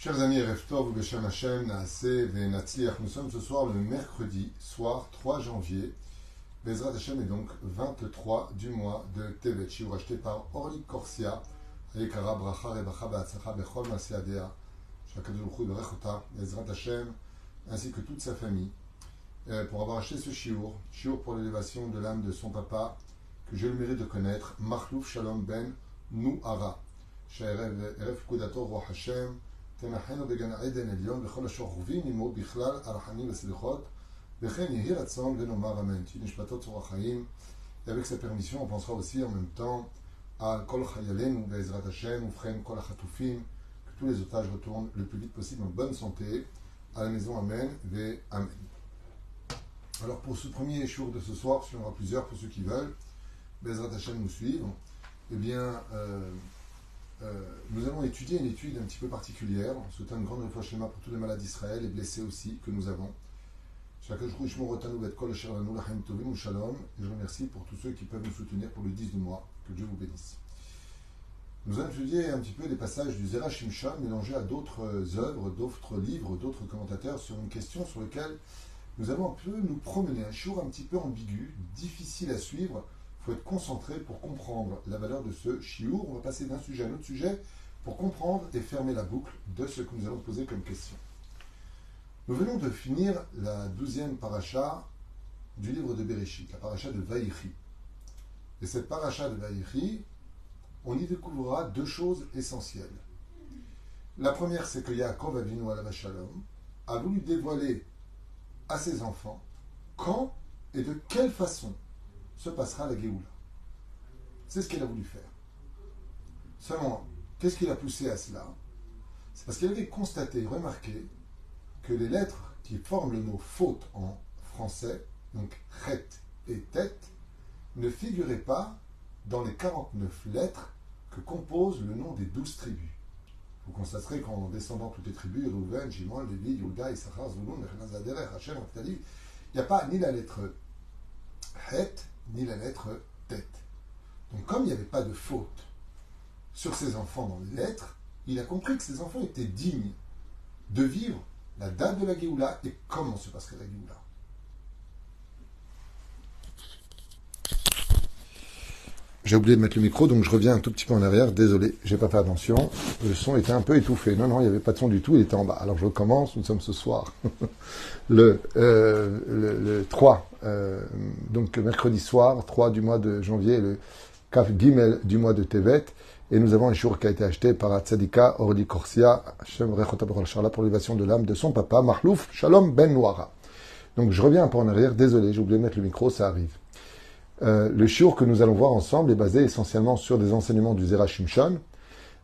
Chers amis, Erev Tov, Beshem Hashem, Naaseh, Venatzliach, nous sommes ce soir le mercredi soir 3 janvier. Bezrat Hashem est donc 23 du mois de Tevet, shiur acheté par Orly Corsia, avec Ara Bracha, Rebacha, Be'atzacha, Bechol, Maseadea, Shakadosh Baruch Hu, Berechota, Bezrat Hashem, ainsi que toute sa famille, pour avoir acheté ce shiur pour l'élévation de l'âme de son papa, que j'ai le mérite de connaître, Mahlouf Shalom Ben Nouara, Erev Kudato Roi Hashem, תנחנו בגן עדן עליון וכל השוכבים עמו בכלל הרחמים וסליחות וכן יהי רצון ונאמר אמן. נשמתו צור החיים. Et avec sa permission, on pensera aussi en même temps à Kol Chayalenu Be'ezrat Hashem, Ufchen Kol HaChatufim, que tous les otages retournent le plus vite possible en bonne santé à la maison. Amen ve Amen. Alors pour ce premier shiur de ce soir, il y en aura plusieurs pour ceux qui veulent, Be'ezrat Hashem nous suivre, eh bien nous allons étudier une étude un petit peu particulière, en souhaitant une grande réfouach shlema pour tous les malades d'Israël, les blessés aussi que nous avons. Et je remercie pour tous ceux qui peuvent nous soutenir pour le 10 du mois. Que Dieu vous bénisse. Nous allons étudier un petit peu les passages du Zera Shimshon mélangés à d'autres œuvres, d'autres livres, d'autres commentateurs sur une question sur laquelle nous allons un peu nous promener. Un shiur un petit peu ambigu, difficile à suivre. Il faut être concentré pour comprendre la valeur de ce shiur. On va passer d'un sujet à un autre sujet pour comprendre et fermer la boucle de ce que nous allons poser comme question. Nous venons de finir la 12e paracha du livre de Bereshit, la paracha de Vaïchi. Et cette paracha de Vaïchi, on y découvrira deux choses essentielles. La première, c'est que Yaakov Avinu alav shalom a voulu dévoiler à ses enfants quand et de quelle façon se passera la Géoula. C'est ce qu'il a voulu faire. Seulement, qu'est-ce qui l'a poussé à cela? C'est parce qu'il avait constaté, remarqué, que les lettres qui forment le mot faute en français, donc chet et tête, ne figuraient pas dans les 49 lettres que composent le nom des 12 tribus. Vous constaterez qu'en descendant toutes les tribus, Reuven, Shimon, Lévi, Yehuda, Issachar, Zvulun, Mechanaz, Aderech, Hachem, Naphtali, il n'y a pas ni la lettre chet, ni la lettre tête. Donc comme il n'y avait pas de faute sur ses enfants dans les lettres, il a compris que ses enfants étaient dignes de vivre la date de la Géoula et comment se passerait la Géoula. J'ai oublié de mettre le micro, donc je reviens un tout petit peu en arrière. Désolé, j'ai pas fait attention. Le son était un peu étouffé. Non, il n'y avait pas de son du tout, il était en bas. Alors je recommence, nous sommes ce soir. le 3, donc mercredi soir, 3 du mois de janvier, le Kaf Gimel du mois de Tevet. Et nous avons un shiur qui a été acheté par Tzadika Orly Corsia, Hashem Rechota Bechol Sharla, pour l'élévation de l'âme de son papa, Mahlouf Shalom Ben Nouara. Donc je reviens un peu en arrière. Désolé, j'ai oublié de mettre le micro, ça arrive. Le shiur que nous allons voir ensemble est basé essentiellement sur des enseignements du Zera Shimshon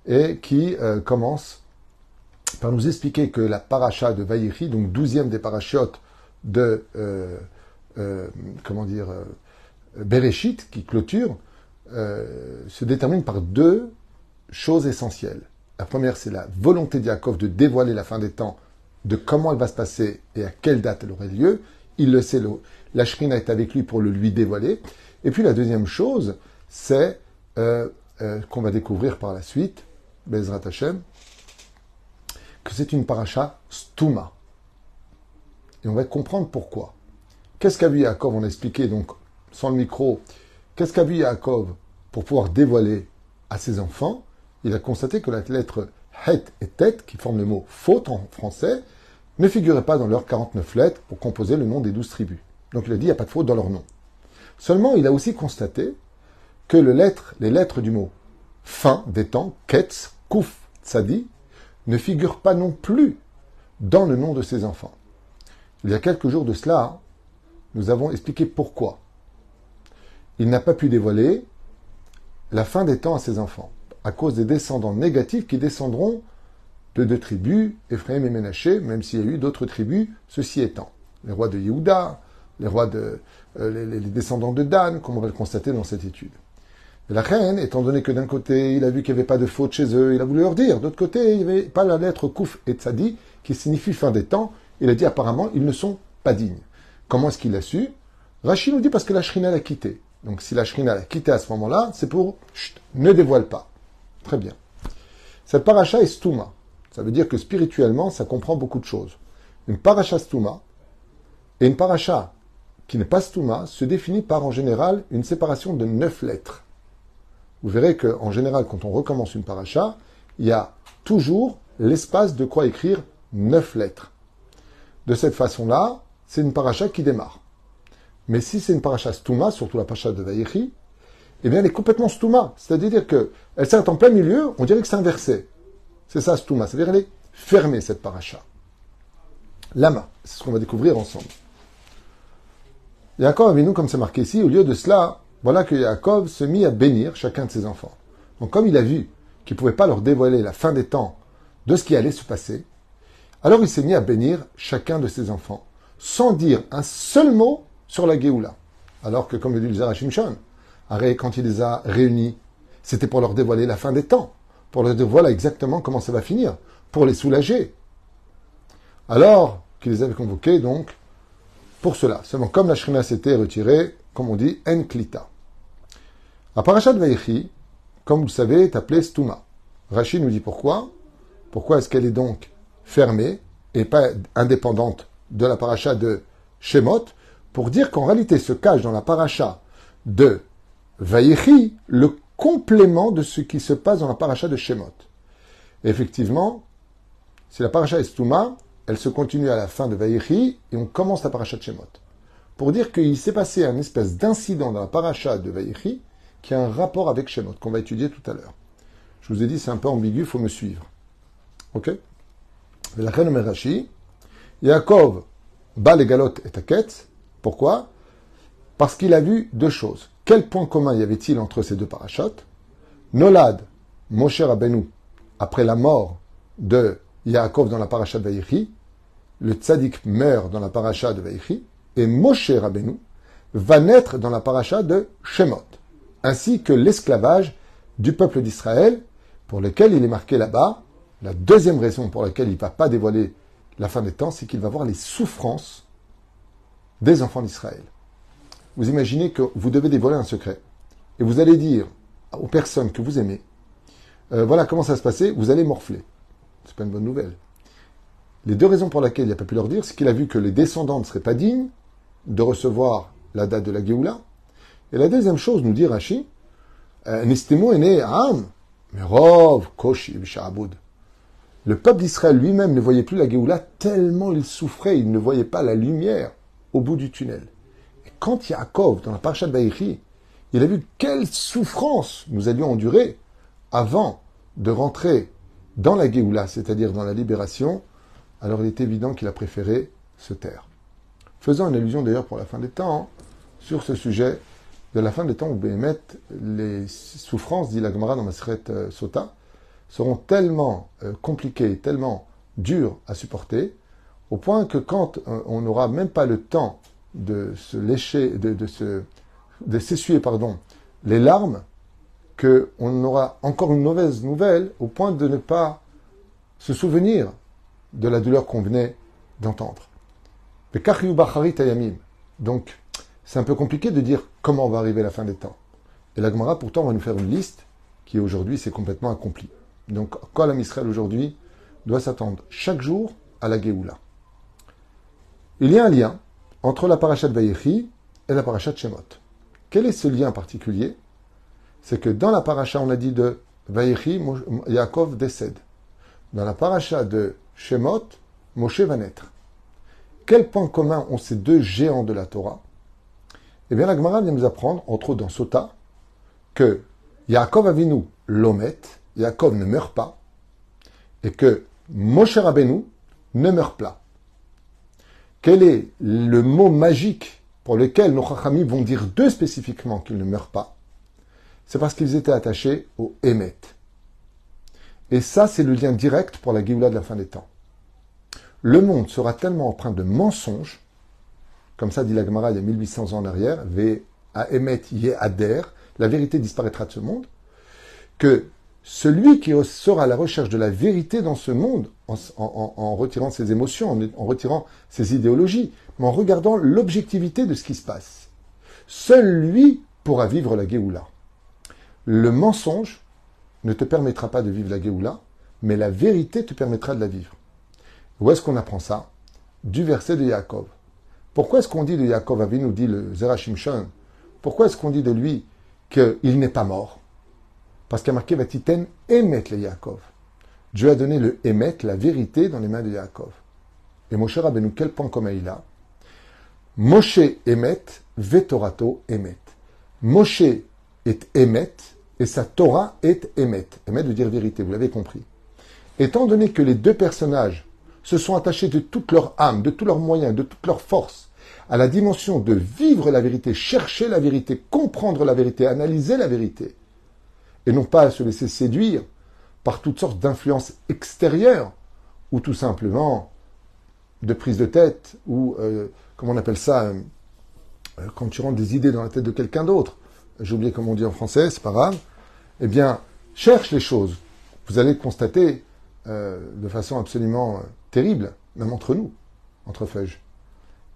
et qui commence par nous expliquer que la paracha de Vaïchi, donc 12e des parachiotes de Bereshit, qui clôture, se détermine par deux choses essentielles. La première, c'est la volonté de Yaakov de dévoiler la fin des temps, de comment elle va se passer et à quelle date elle aurait lieu. Il le sait, la Shrina est avec lui pour le lui dévoiler. Et puis la deuxième chose, c'est qu'on va découvrir par la suite, Bezrat Hashem, que c'est une paracha Stuma. Et on va comprendre pourquoi. Qu'est-ce qu'a vu Yaakov? On a expliqué, donc, sans le micro, qu'est-ce qu'a vu Yaakov pour pouvoir dévoiler à ses enfants? Il a constaté que la lettre Het et Tet, qui forment le mot faute en français, ne figuraient pas dans leurs 49 lettres pour composer le nom des 12 tribus. Donc il a dit, il n'y a pas de faute dans leur nom. Seulement, il a aussi constaté que les lettres du mot fin des temps, Ketz, Kouf, Tzadi, ne figurent pas non plus dans le nom de ses enfants. Il y a quelques jours de cela, nous avons expliqué pourquoi. Il n'a pas pu dévoiler la fin des temps à ses enfants, à cause des descendants négatifs qui descendront de deux tribus, Ephraim et Ménaché, même s'il y a eu d'autres tribus, ceci étant. Les rois de Yehuda, les descendants de Dan, comme on va le constater dans cette étude. Et la reine, étant donné que d'un côté, il a vu qu'il n'y avait pas de faute chez eux, il a voulu leur dire. D'autre côté, il n'y avait pas la lettre Kouf et Tzadi, qui signifie fin des temps. Il a dit apparemment, ils ne sont pas dignes. Comment est-ce qu'il l'a su? Rachid nous dit parce que la Shrina l'a quitté. Donc si la Shrina l'a quitté à ce moment-là, c'est pour ne dévoile pas. Très bien. Cette paracha est Stuma. Ça veut dire que spirituellement, ça comprend beaucoup de choses. Une paracha stouma et une paracha qui n'est pas stouma se définit par, en général, une séparation de 9 lettres. Vous verrez qu'en général, quand on recommence une paracha, il y a toujours l'espace de quoi écrire 9 lettres. De cette façon-là, c'est une paracha qui démarre. Mais si c'est une paracha stouma, surtout la paracha de Vayechi, eh bien elle est complètement stouma. C'est-à-dire qu'elle s'arrête en plein milieu, on dirait que c'est un verset. C'est ça stouma, c'est-à-dire qu'elle est fermée cette paracha. Lama, c'est ce qu'on va découvrir ensemble. Yaakov Avinu, comme c'est marqué ici, au lieu de cela, voilà que Yaakov se mit à bénir chacun de ses enfants. Donc comme il a vu qu'il ne pouvait pas leur dévoiler la fin des temps de ce qui allait se passer, alors il s'est mis à bénir chacun de ses enfants, sans dire un seul mot sur la Géoula. Alors que, comme le dit le Zera Shimshon, quand il les a réunis, c'était pour leur dévoiler la fin des temps, pour leur dire voilà exactement comment ça va finir, pour les soulager. Alors qu'il les avait convoqués, donc, pour cela. Seulement, comme la Shrina s'était retirée, comme on dit, en klita. La paracha de Vayechi, comme vous le savez, est appelée Stouma. Rashi nous dit pourquoi. Pourquoi est-ce qu'elle est donc fermée et pas indépendante de la paracha de Shemot, pour dire qu'en réalité se cache dans la paracha de Vayechi le complément de ce qui se passe dans la paracha de Shemot. Et effectivement, si la paracha est Stouma, elle se continue à la fin de Vayechi et on commence la paracha de Shemot. Pour dire qu'il s'est passé un espèce d'incident dans la paracha de Vayechi qui a un rapport avec Shemot, qu'on va étudier tout à l'heure. Je vous ai dit, c'est un peu ambigu, il faut me suivre. Ok? La reine Rashi, Yaakov bat les galotes et taquettes. Pourquoi? Parce qu'il a vu deux choses. Quel point commun y avait-il entre ces deux parachutes? Nolad, Moshe Rabbeinu, après la mort de Yaakov dans la paracha de Vayechi, le tzaddik meurt dans la paracha de Vayechi, et Moshe Rabbeinu va naître dans la paracha de Shemot, ainsi que l'esclavage du peuple d'Israël, pour lequel il est marqué là-bas. La deuxième raison pour laquelle il ne va pas dévoiler la fin des temps, c'est qu'il va voir les souffrances des enfants d'Israël. Vous imaginez que vous devez dévoiler un secret, et vous allez dire aux personnes que vous aimez, voilà comment ça se passait, vous allez morfler. C'est pas une bonne nouvelle. Les deux raisons pour lesquelles il n'a pas pu leur dire, c'est qu'il a vu que les descendants ne seraient pas dignes de recevoir la date de la Géoula. Et la deuxième chose, nous dit Rashi, Nistemo est né à Am, mais Rov, Koshi, Vishaabud. Le peuple d'Israël lui-même ne voyait plus la Géoula tellement il souffrait, il ne voyait pas la lumière au bout du tunnel. Et quand Yaakov, dans la paracha de Vayechi, il a vu quelle souffrance nous allions endurer avant de rentrer dans la Géoula, c'est-à-dire dans la libération, alors il est évident qu'il a préféré se taire. Faisant une allusion d'ailleurs pour la fin des temps, sur ce sujet de la fin des temps où Béhémet, les souffrances, dit la Gemara dans Maseret Sota, seront tellement compliquées, tellement dures à supporter, au point que quand on n'aura même pas le temps de se lécher, de s'essuyer, les larmes, qu'on aura encore une mauvaise nouvelle, au point de ne pas se souvenir de la douleur qu'on venait d'entendre. Donc, c'est un peu compliqué de dire comment va arriver la fin des temps. Et la Gemara, pourtant, va nous faire une liste qui, aujourd'hui, s'est complètement accomplie. Donc, quand l'âme Israël, aujourd'hui, doit s'attendre chaque jour à la Géoula. Il y a un lien entre la paracha de Vayechi et la paracha de Shemot. Quel est ce lien particulier? C'est que dans la paracha, on a dit de Vayechi, Yaakov décède. Dans la paracha de Shemot, Moshe va naître. Quel point commun ont ces deux géants de la Torah? Eh bien, la Gemara vient nous apprendre, entre autres dans Sota, que Yaakov Avinu l'omet, Yaakov ne meurt pas, et que Moshe Rabbeinu ne meurt pas. Quel est le mot magique pour lequel nos Chachamim vont dire d'eux spécifiquement qu'ils ne meurent pas? C'est parce qu'ils étaient attachés au Emet. Et ça, c'est le lien direct pour la Géoula de la fin des temps. Le monde sera tellement empreint de mensonges, comme ça dit la Gemara il y a 1800 ans en arrière, Ve Emet Ye Ader, la vérité disparaîtra de ce monde, que celui qui sera à la recherche de la vérité dans ce monde, en retirant ses émotions, en retirant ses idéologies, mais en regardant l'objectivité de ce qui se passe, seul lui pourra vivre la Géoula. Le mensonge ne te permettra pas de vivre la Géoula, mais la vérité te permettra de la vivre. Où est-ce qu'on apprend ça? Du verset de Yaakov. Pourquoi est-ce qu'on dit de Yaakov Avinu, dit le Zera Shimshon, pourquoi est-ce qu'on dit de lui qu'il n'est pas mort? Parce qu'il y a marqué Vatiten Emet le Yaakov. Dieu a donné le Emet, la vérité, dans les mains de Yaakov. Et Moshe Rabbeinu, quel point commun il a? Moshe Emet, Vetorato Emet. Moshe est Emet, et sa Torah est Emet. Emet veut dire vérité, vous l'avez compris. Étant donné que les deux personnages se sont attachés de toute leur âme, de tous leurs moyens, de toute leur force, à la dimension de vivre la vérité, chercher la vérité, comprendre la vérité, analyser la vérité, et non pas se laisser séduire par toutes sortes d'influences extérieures, ou tout simplement de prise de tête, ou, comment on appelle ça, quand tu rentres des idées dans la tête de quelqu'un d'autre, j'ai oublié comment on dit en français, c'est pas grave, eh bien, cherche les choses. Vous allez constater de façon absolument terrible, même entre nous, entre feuilles.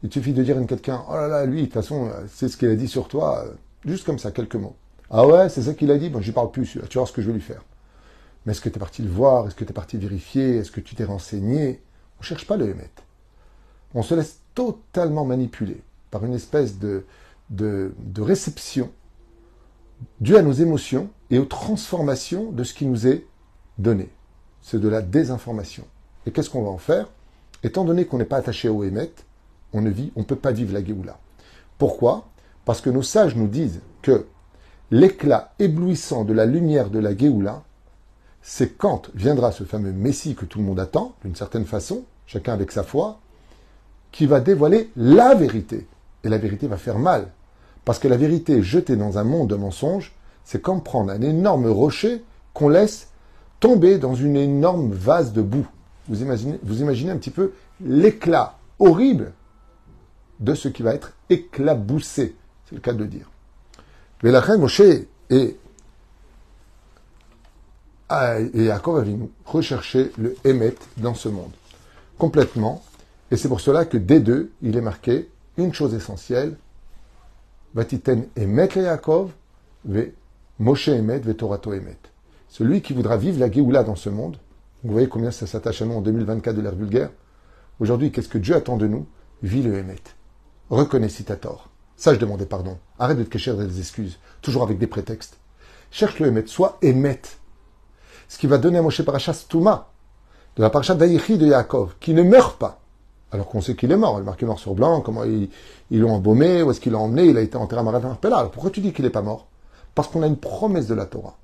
Il suffit de dire à quelqu'un, oh là là, lui, de toute façon, c'est ce qu'il a dit sur toi, juste comme ça, quelques mots. Ah ouais, c'est ça qu'il a dit, bon, j'y parle plus, tu vas voir ce que je vais lui faire. Mais est-ce que tu es parti le voir? Est-ce que tu es parti vérifier? Est-ce que tu t'es renseigné? On ne cherche pas le Hémet. On se laisse totalement manipuler par une espèce de réception due à nos émotions et aux transformations de ce qui nous est donné. C'est de la désinformation. Et qu'est-ce qu'on va en faire? Étant donné qu'on n'est pas attaché au Hémet, on ne peut pas vivre la Géoula. Pourquoi? Parce que nos sages nous disent que l'éclat éblouissant de la lumière de la Géoula, c'est quand viendra ce fameux Messie que tout le monde attend, d'une certaine façon, chacun avec sa foi, qui va dévoiler la vérité. Et la vérité va faire mal. Parce que la vérité jetée dans un monde de mensonges, c'est comme prendre un énorme rocher qu'on laisse tomber dans une énorme vase de boue. Vous imaginez un petit peu l'éclat horrible de ce qui va être éclaboussé. C'est le cas de le dire. Mais la reine Moshe et Yaakov Avinu recherchaient le Hémet dans ce monde. Complètement. Et c'est pour cela que des deux, il est marqué une chose essentielle. Vatiten Hémet le Yaakov, ve Moshe Hémet, ve Torato Hémet. Celui qui voudra vivre la Géoula dans ce monde, vous voyez combien ça s'attache à nous en 2024 de l'ère vulgaire. Aujourd'hui, qu'est-ce que Dieu attend de nous? Vis le Hémet. Reconnais si t'as tort. Sache demander pardon. Arrête de te cacher des excuses, toujours avec des prétextes. Cherche le Hémet, sois Hémet. Ce qui va donner à Moshe Parashat Stouma, de la Parashat Vayechi de Yaakov, qui ne meurt pas. Alors qu'on sait qu'il est mort. Il est marqué noir sur blanc, comment ils l'ont embaumé, où est-ce qu'il l'a emmené, il a été enterré à Marat Pella. Alors pourquoi tu dis qu'il n'est pas mort? Parce qu'on a une promesse de la Torah,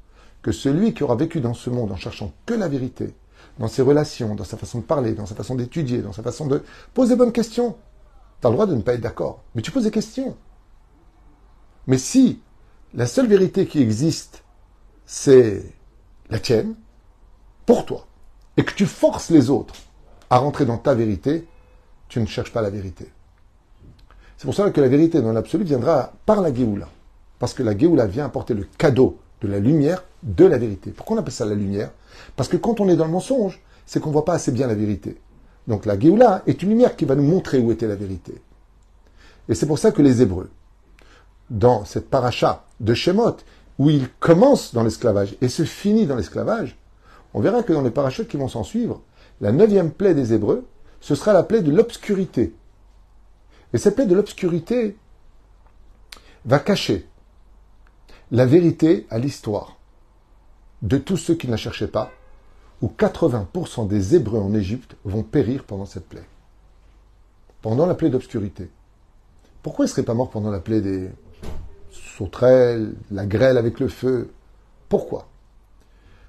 que celui qui aura vécu dans ce monde en cherchant que la vérité, dans ses relations, dans sa façon de parler, dans sa façon d'étudier, dans sa façon de poser des bonnes questions, tu as le droit de ne pas être d'accord, mais tu poses des questions. Mais si la seule vérité qui existe, c'est la tienne, pour toi, et que tu forces les autres à rentrer dans ta vérité, tu ne cherches pas la vérité. C'est pour ça que la vérité dans l'absolu viendra par la Géoula. Parce que la Géoula vient apporter le cadeau de la lumière de la vérité. Pourquoi on appelle ça la lumière? Parce que quand on est dans le mensonge, c'est qu'on ne voit pas assez bien la vérité. Donc la Géoula est une lumière qui va nous montrer où était la vérité. Et c'est pour ça que les Hébreux, dans cette paracha de Shemot, où ils commencent dans l'esclavage et se finissent dans l'esclavage, on verra que dans les parachutes qui vont s'en suivre, la 9e plaie des Hébreux, ce sera la plaie de l'obscurité. Et cette plaie de l'obscurité va cacher la vérité à l'histoire de tous ceux qui ne la cherchaient pas, où 80% des Hébreux en Égypte vont périr pendant cette plaie. Pendant la plaie d'obscurité. Pourquoi ils ne seraient pas morts pendant la plaie des sauterelles, la grêle avec le feu? Pourquoi?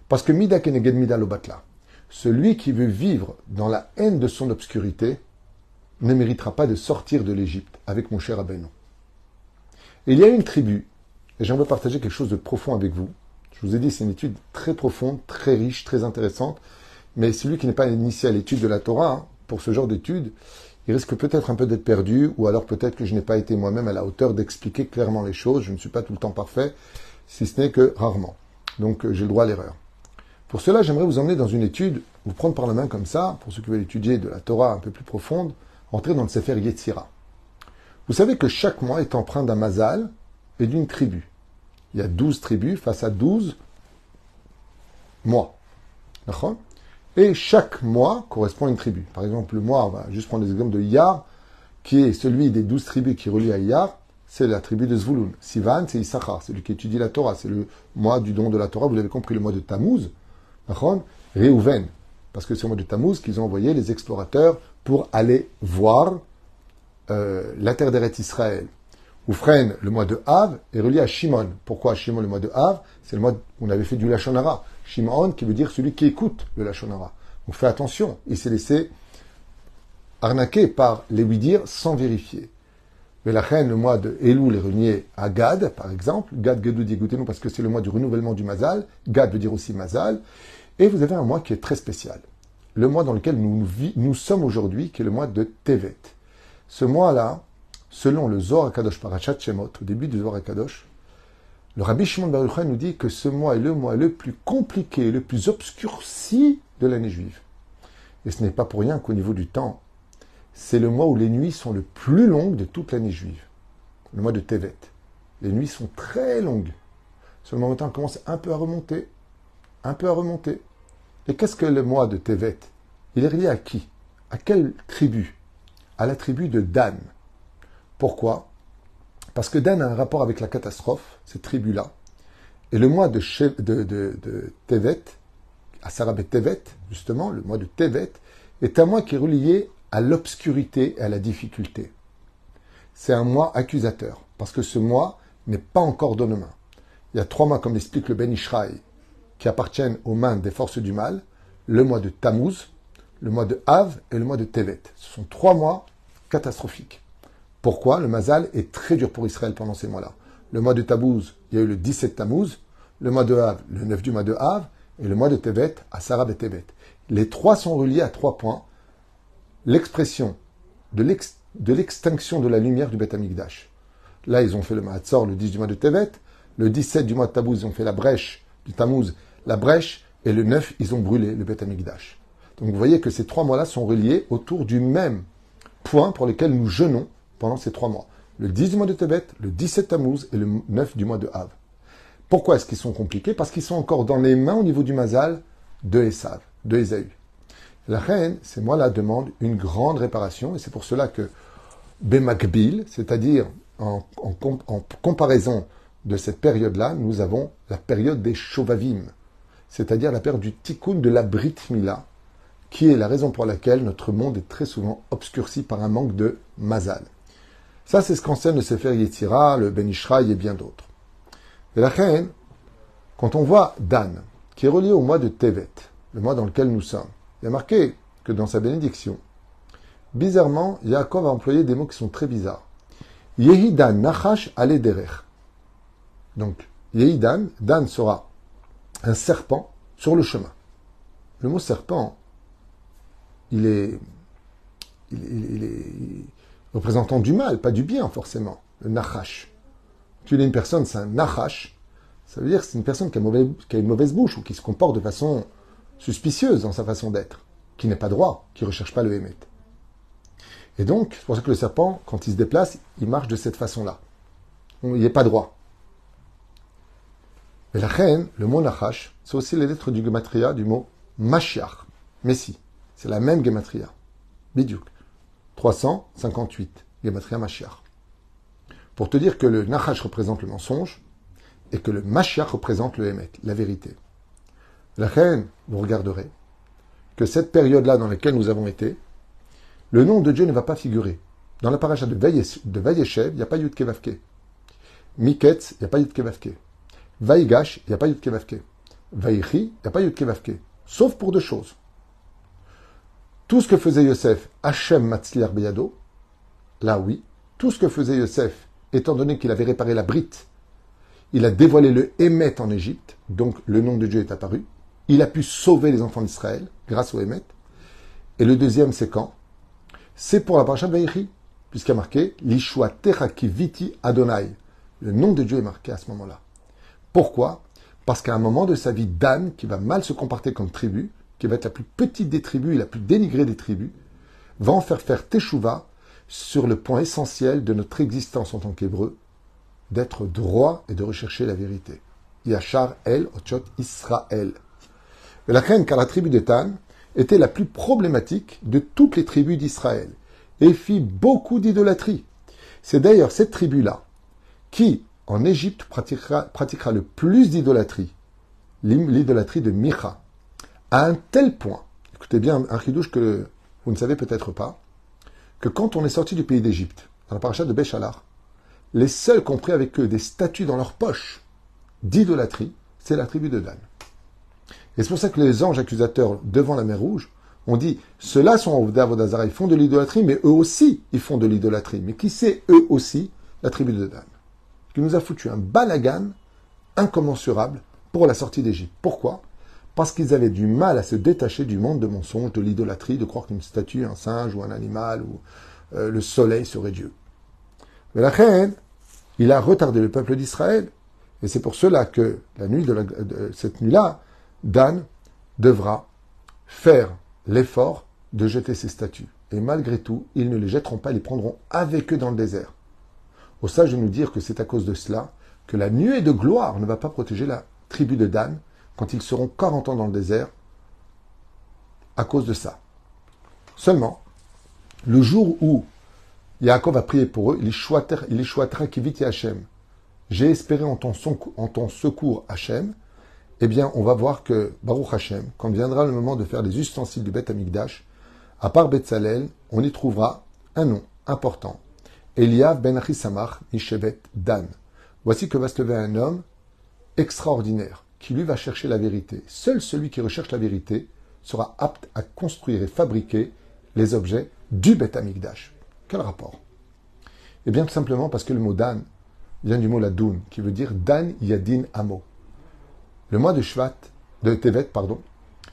Parce que Mida Keneged Mida Lobatla, celui qui veut vivre dans la haine de son obscurité, ne méritera pas de sortir de l'Égypte avec Moshe Rabbeinu. Et il y a une tribu, et j'aimerais partager quelque chose de profond avec vous. Je vous ai dit, c'est une étude très profonde, très riche, très intéressante, mais celui qui n'est pas initié à l'étude de la Torah, pour ce genre d'étude, il risque peut-être un peu d'être perdu, ou alors peut-être que je n'ai pas été moi-même à la hauteur d'expliquer clairement les choses. Je ne suis pas tout le temps parfait, si ce n'est que rarement. Donc j'ai le droit à l'erreur. Pour cela, j'aimerais vous emmener dans une étude, vous prendre par la main comme ça, pour ceux qui veulent étudier de la Torah un peu plus profonde, entrer dans le Sefer Yetzira. Vous savez que chaque mois est empreint d'un mazal et d'une tribu. Il y a 12 tribus face à 12 mois. D'accord ? Et chaque mois correspond à une tribu. Par exemple, le mois, on va juste prendre l'exemple de Iyar, qui est celui des 12 tribus qui relient à Iyar, c'est la tribu de Zvouloun. Sivan, c'est Issachar, c'est celui qui étudie la Torah, c'est le mois du don de la Torah, vous l'avez compris, le mois de Tammuz. Réhouven, parce que c'est au mois de Tammuz qu'ils ont envoyé les explorateurs pour aller voir la terre d'Eretz Israël. Oufren, le mois de Av, est relié à Shimon. Pourquoi Shimon, le mois de Av? C'est le mois où on avait fait du Lashon Hara. Shimon, qui veut dire celui qui écoute le Lashon Hara. Donc fais attention, il s'est laissé arnaquer par les oui-dire sans vérifier. Mais la reine, le mois de Elul est relié à Gad, par exemple. Gad, Gedou, écoutez-nous, parce que c'est le mois du renouvellement du Mazal. Gad veut dire aussi Mazal. Et vous avez un mois qui est très spécial. Le mois dans lequel nous sommes aujourd'hui, qui est le mois de Tevet. Ce mois-là, selon le Zohar HaKadosh Parashat Shemot, au début du Zohar HaKadosh, le Rabbi Shimon Bar Yochai nous dit que ce mois est le mois le plus compliqué, le plus obscurci de l'année juive. Et ce n'est pas pour rien qu'au niveau du temps, c'est le mois où les nuits sont le plus longues de toute l'année juive. Le mois de Tevet. Les nuits sont très longues. Seulement maintenant, on commence un peu à remonter. Un peu à remonter. Et qu'est-ce que le mois de Tevet? Il est relié à qui? À quelle tribu? À la tribu de Dan. Pourquoi? Parce que Dan a un rapport avec la catastrophe, cette tribu-là. Et le mois de Tevet, à Sarabet Tevet, justement, le mois de Tevet, est un mois qui est relié à l'obscurité et à la difficulté. C'est un mois accusateur, parce que ce mois n'est pas encore dans nos mains. Il y a 3 mois, comme l'explique le Ben Ishraï, qui appartiennent aux mains des forces du mal, le mois de Tammuz, le mois de Av et le mois de Tevet. Ce sont 3 mois catastrophiques. Pourquoi? Le Mazal est très dur pour Israël pendant ces mois-là. Le mois de Tammuz, il y a eu le 17 Tammuz, le mois de Av, le 9 du mois de Av, et le mois de Tevet, à Sarab et Tevet. Les 3 sont reliés à 3 points. L'expression de l'extinction de la lumière du Beth Amikdash. Là, ils ont fait le Mahatzor le 10 du mois de Tevet, le 17 du mois de Tammuz, ils ont fait la brèche du Tammuz, la brèche, et le 9, ils ont brûlé le Beth Amikdash. Donc vous voyez que ces 3 mois-là sont reliés autour du même point pour lequel nous jeûnons pendant ces 3 mois. Le 10 du mois de Tevet, le 17 Tammuz et le 9 du mois de Av. Pourquoi est-ce qu'ils sont compliqués? Parce qu'ils sont encore dans les mains au niveau du Mazal de Esav, de Ésaü. La reine, ces mois-là demandent une grande réparation, et c'est pour cela que Bemakbil, c'est-à-dire en comparaison de cette période-là, nous avons la période des Shovavim, c'est-à-dire la période du Tikkun de la Brit Mila, qui est la raison pour laquelle notre monde est très souvent obscurci par un manque de Mazal. Ça, c'est ce qu'enseigne le Sefer Yetzira, le Ben Ishraï et bien d'autres. Et la reine, quand on voit Dan, qui est relié au mois de Tevet, le mois dans lequel nous sommes, il y a marqué que dans sa bénédiction, bizarrement, Yaakov a employé des mots qui sont très bizarres. Yehidan nachash ale derech. Donc, Yehidan, Dan sera un serpent sur le chemin. Le mot serpent, il est représentant du mal, pas du bien forcément, le nachash. Tu es une personne, c'est un nachash, ça veut dire que c'est une personne qui a une mauvaise bouche ou qui se comporte de façon suspicieuse dans sa façon d'être, qui n'est pas droit, qui ne recherche pas le hémet. Et donc, c'est pour ça que le serpent, quand il se déplace, il marche de cette façon-là. Il n'est pas droit. Mais la reine, le mot nachash, c'est aussi les lettres du gematria du mot Mashiach, Messie. C'est la même gematria. Bidiouk. 358, gematria Mashiach. Pour te dire que le nachash représente le mensonge et que le Mashiach représente le hémet, la vérité. La reine, vous regarderez que cette période-là dans laquelle nous avons été, le nom de Dieu ne va pas figurer. Dans la paracha de Vayeshev, il n'y a pas Yud Kevavke. Miketz, il n'y a pas Yud Kevavke. Vaïgash, il n'y a pas Yud Kevavke. Vaïchi, il n'y a pas Yud Kevavke. Sauf pour 2 choses. Tout ce que faisait Yosef, Hachem Matzliar Beyado, là oui, tout ce que faisait Yosef, étant donné qu'il avait réparé la brite, il a dévoilé le Hémet en Égypte, donc le nom de Dieu est apparu. Il a pu sauver les enfants d'Israël grâce au Hémet. Et le deuxième, c'est quand? C'est pour la paracha de Vaïchi, puisqu'il y a marqué Lishua Teraki Viti Adonai. Le nom de Dieu est marqué à ce moment-là. Pourquoi? Parce qu'à un moment de sa vie, Dan, qui va mal se comporter comme tribu, qui va être la plus petite des tribus et la plus dénigrée des tribus, va en faire teshuva sur le point essentiel de notre existence en tant qu'Hébreu, d'être droit et de rechercher la vérité. Yachar El Ochot Israël. Et la reine, car la tribu d'Étan était la plus problématique de toutes les tribus d'Israël et fit beaucoup d'idolâtrie. C'est d'ailleurs cette tribu-là qui, en Égypte, pratiquera le plus d'idolâtrie, l'idolâtrie de Micha, à un tel point, écoutez bien un chidouche que vous ne savez peut-être pas, que quand on est sorti du pays d'Égypte, dans la paracha de Béchalar, les seuls qui ont pris avec eux des statues dans leur poche d'idolâtrie, c'est la tribu de Dan. Et c'est pour ça que les anges accusateurs devant la mer Rouge ont dit, ceux-là sont en Avodazara, ils font de l'idolâtrie, mais eux aussi, ils font de l'idolâtrie. Mais qui c'est eux aussi? La tribu de Dan. Qui nous a foutu un balagan incommensurable pour la sortie d'Égypte. Pourquoi? Parce qu'ils avaient du mal à se détacher du monde de mensonges, de l'idolâtrie, de croire qu'une statue, un singe ou un animal ou le soleil serait Dieu. Mais la reine, il a retardé le peuple d'Israël. Et c'est pour cela que la nuit cette nuit-là, Dan devra faire l'effort de jeter ses statues. Et malgré tout, ils ne les jetteront pas, ils les prendront avec eux dans le désert. Au sage de nous dire que c'est à cause de cela que la nuée de gloire ne va pas protéger la tribu de Dan quand ils seront 40 ans dans le désert à cause de ça. Seulement, le jour où Yaakov a prié pour eux, il échouatera qui vit Hachem. J'ai espéré en ton secours, Hachem. Eh bien, on va voir que, Baruch Hachem, quand viendra le moment de faire les ustensiles du Beth Amikdash, à part Betzalel, on y trouvera un nom important. Eliav ben Achisamach, Mishevet Dan. Voici que va se lever un homme extraordinaire, qui lui va chercher la vérité. Seul celui qui recherche la vérité sera apte à construire et fabriquer les objets du Beth Amikdash. Quel rapport? Eh bien, tout simplement parce que le mot Dan vient du mot Ladoun, qui veut dire Dan Yadin Amo. Le mois de Tevet,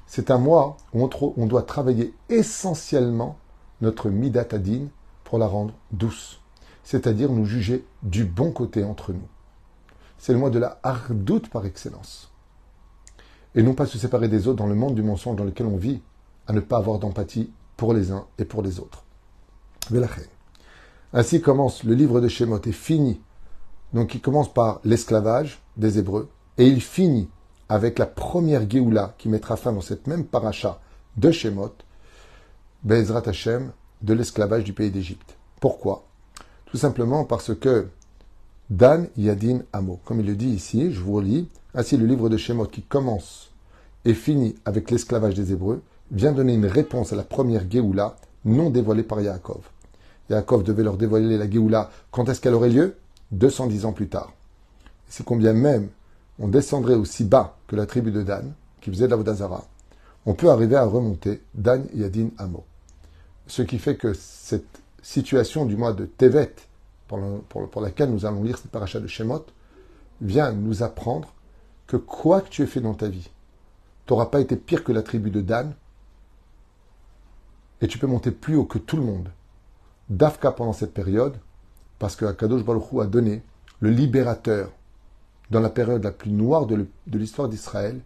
c'est un mois où on doit travailler essentiellement notre Midat Adin pour la rendre douce, c'est-à-dire nous juger du bon côté entre nous. C'est le mois de la Hardout par excellence. Et non pas se séparer des autres dans le monde du mensonge dans lequel on vit, à ne pas avoir d'empathie pour les uns et pour les autres. Velachem. Ainsi commence le livre de Shemot et finit. Donc il commence par l'esclavage des Hébreux et il finit avec la première Géoula qui mettra fin dans cette même paracha de Shemot, Be'ezrat Hashem, de l'esclavage du pays d'Égypte. Pourquoi? Tout simplement parce que Dan Yadin Amo, comme il le dit ici, je vous relis, ainsi le livre de Shemot qui commence et finit avec l'esclavage des Hébreux, vient donner une réponse à la première Géoula non dévoilée par Yaakov. Yaakov devait leur dévoiler la Géoula. Quand est-ce qu'elle aurait lieu? 210 ans plus tard. C'est combien même on descendrait aussi bas que la tribu de Dan, qui faisait de l'Avodazara, on peut arriver à remonter Dan Yadin Amo. Ce qui fait que cette situation du mois de Tevet, pour laquelle nous allons lire cette paracha de Shemot, vient nous apprendre que quoi que tu aies fait dans ta vie, tu n'auras pas été pire que la tribu de Dan, et tu peux monter plus haut que tout le monde. Dafka pendant cette période, parce que Akadosh Baruch Hu a donné le libérateur dans la période la plus noire de l'histoire d'Israël,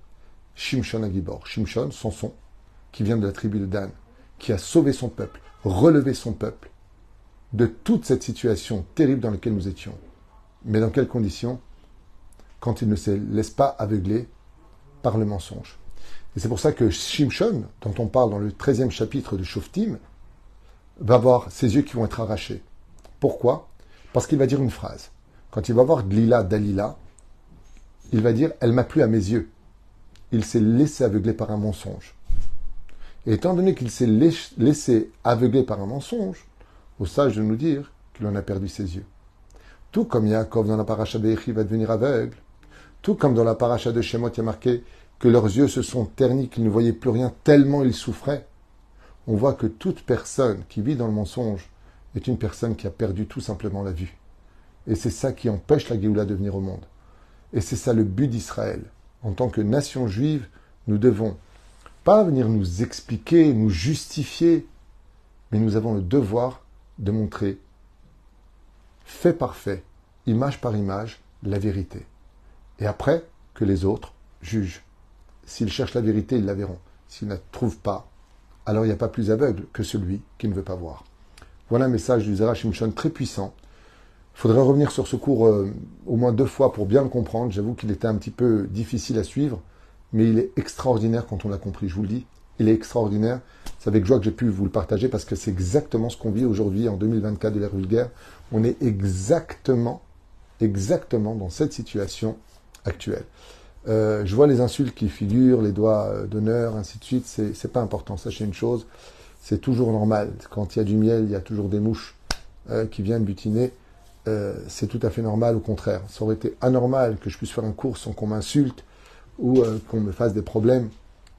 Shimshon Agibor. Shimshon, Samson, qui vient de la tribu de Dan, qui a sauvé son peuple, relevé son peuple de toute cette situation terrible dans laquelle nous étions. Mais dans quelles conditions? Quand il ne se laisse pas aveugler par le mensonge. Et c'est pour ça que Shimshon, dont on parle dans le 13e chapitre de Shoftim, va avoir ses yeux qui vont être arrachés. Pourquoi? Parce qu'il va dire une phrase. Quand il va voir Dlila, Dalila, il va dire « Elle m'a plu à mes yeux ». Il s'est laissé aveugler par un mensonge. Et étant donné qu'il s'est laissé aveugler par un mensonge, au sage de nous dire qu'il en a perdu ses yeux. Tout comme Yaakov dans la paracha de Yechi va devenir aveugle, tout comme dans la paracha de Shemot, il y a marqué que leurs yeux se sont ternis, qu'ils ne voyaient plus rien tellement ils souffraient. On voit que toute personne qui vit dans le mensonge est une personne qui a perdu tout simplement la vue. Et c'est ça qui empêche la Géoula de venir au monde. Et c'est ça le but d'Israël. En tant que nation juive, nous devons pas venir nous expliquer, nous justifier, mais nous avons le devoir de montrer, fait par fait, image par image, la vérité. Et après, que les autres jugent. S'ils cherchent la vérité, ils la verront. S'ils ne la trouvent pas, alors il n'y a pas plus aveugle que celui qui ne veut pas voir. Voilà un message du Zera Shimshon très puissant. Il faudrait revenir sur ce cours au moins 2 fois pour bien le comprendre. J'avoue qu'il était un petit peu difficile à suivre, mais il est extraordinaire quand on l'a compris, je vous le dis. il est extraordinaire. C'est avec joie que j'ai pu vous le partager parce que c'est exactement ce qu'on vit aujourd'hui en 2024 de l'ère vulgaire. On est exactement dans cette situation actuelle. Je vois les insultes qui figurent, les doigts d'honneur, ainsi de suite. C'est pas important. Sachez une chose, c'est toujours normal. Quand il y a du miel, il y a toujours des mouches qui viennent butiner. C'est tout à fait normal. Au contraire, ça aurait été anormal que je puisse faire un cours sans qu'on m'insulte ou qu'on me fasse des problèmes,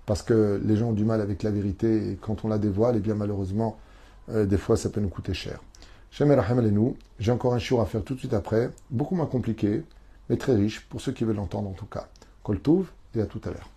parce que les gens ont du mal avec la vérité et quand on la dévoile, et bien malheureusement, des fois ça peut nous coûter cher. Shem Raham Aleinu, j'ai encore un shiur à faire tout de suite après, beaucoup moins compliqué, mais très riche pour ceux qui veulent l'entendre en tout cas. Kol Tov et à tout à l'heure.